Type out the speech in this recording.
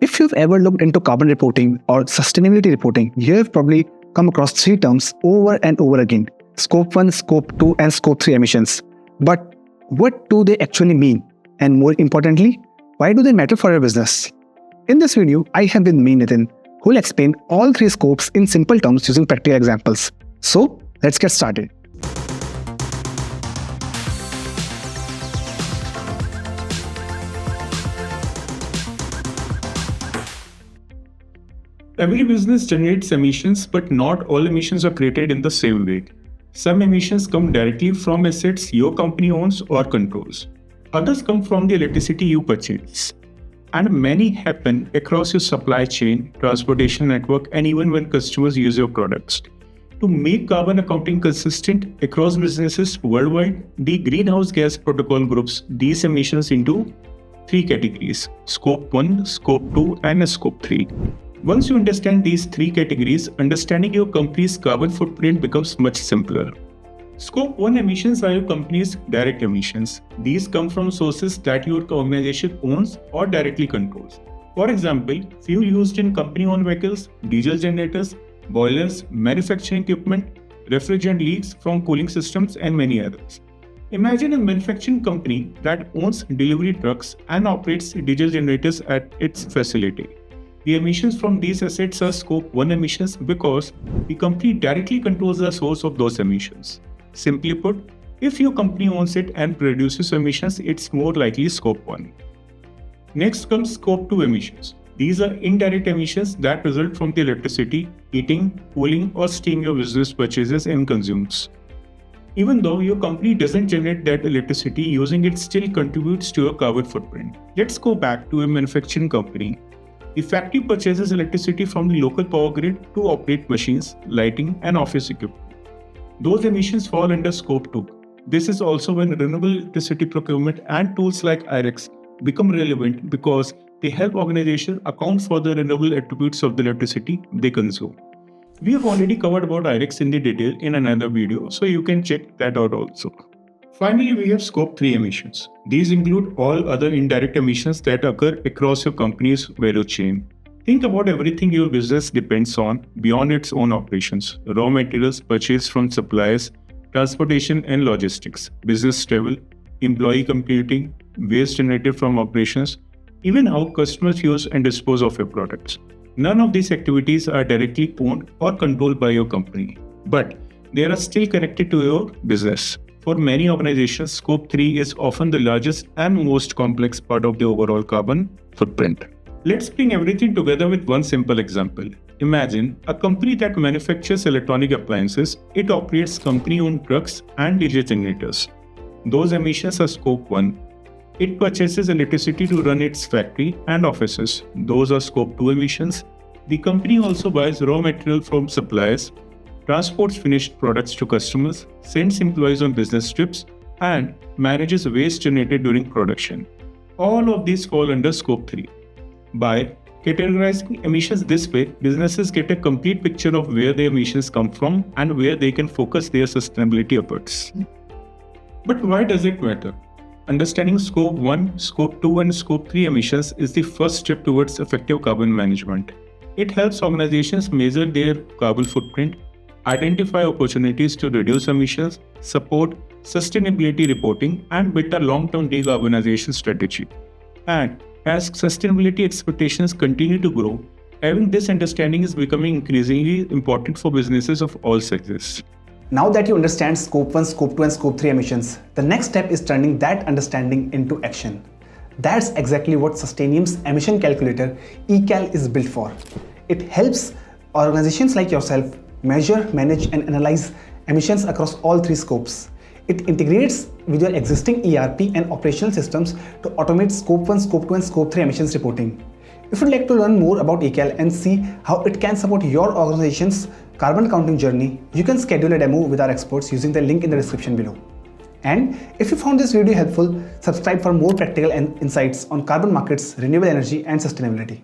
If you've ever looked into carbon reporting or sustainability reporting, you have probably come across three terms over and over again: Scope 1, Scope 2, and Scope 3 emissions. But what do they actually mean? And more importantly, why do they matter for your business? In this video, I have with me Nitin, who will explain all three scopes in simple terms using practical examples. So, let's get started. Every business generates emissions, but not all emissions are created in the same way. Some emissions come directly from assets your company owns or controls. Others come from the electricity you purchase. And many happen across your supply chain, transportation network, and even when customers use your products. To make carbon accounting consistent across businesses worldwide, the Greenhouse Gas Protocol groups these emissions into three categories: Scope 1, Scope 2, and Scope 3. Once you understand these three categories, understanding your company's carbon footprint becomes much simpler. Scope 1 emissions are your company's direct emissions. These come from sources that your organization owns or directly controls. For example, fuel used in company-owned vehicles, diesel generators, boilers, manufacturing equipment, refrigerant leaks from cooling systems, and many others. Imagine a manufacturing company that owns delivery trucks and operates diesel generators at its facility. The emissions from these assets are Scope 1 emissions because the company directly controls the source of those emissions. Simply put, if your company owns it and produces emissions, it's more likely Scope 1. Next comes Scope 2 emissions. These are indirect emissions that result from the electricity, heating, cooling, or steam your business purchases and consumes. Even though your company doesn't generate that electricity, using it still contributes to your carbon footprint. Let's go back to a manufacturing company. The factory purchases electricity from the local power grid to operate machines, lighting, and office equipment. Those emissions fall under Scope 2. This is also when renewable electricity procurement and tools like IREX become relevant because they help organizations account for the renewable attributes of the electricity they consume. We have already covered about IREX in the detail in another video, so you can check that out also. Finally, we have Scope 3 emissions. These include all other indirect emissions that occur across your company's value chain. Think about everything your business depends on beyond its own operations: raw materials purchased from suppliers, transportation and logistics, business travel, employee computing, waste generated from operations, even how customers use and dispose of your products. None of these activities are directly owned or controlled by your company, but they are still connected to your business. For many organizations, Scope 3 is often the largest and most complex part of the overall carbon footprint. Let's bring everything together with one simple example. Imagine a company that manufactures electronic appliances. It operates company-owned trucks and diesel generators. Those emissions are Scope 1. It purchases electricity to run its factory and offices. Those are Scope 2 emissions. The company also buys raw material from suppliers, transports finished products to customers, sends employees on business trips, and manages waste generated during production. All of these fall under Scope 3. By categorizing emissions this way, businesses get a complete picture of where their emissions come from and where they can focus their sustainability efforts. But why does it matter? Understanding Scope 1, Scope 2, and Scope 3 emissions is the first step towards effective carbon management. It helps organizations measure their carbon footprint, identify opportunities to reduce emissions, support sustainability reporting, and build a long-term decarbonization strategy. And as sustainability expectations continue to grow, having this understanding is becoming increasingly important for businesses of all sizes. Now that you understand Scope 1, Scope 2, and Scope 3 emissions, the next step is turning that understanding into action. That's exactly what Sustainiam's emission calculator, ECal, is built for. It helps organizations like yourself measure, manage, and analyze emissions across all three scopes. It integrates with your existing ERP and operational systems to automate Scope 1, Scope 2, and Scope 3 emissions reporting. If you'd like to learn more about ECal and see how it can support your organization's carbon accounting journey, you can schedule a demo with our experts using the link in the description below. And if you found this video helpful, subscribe for more practical insights on carbon markets, renewable energy, and sustainability.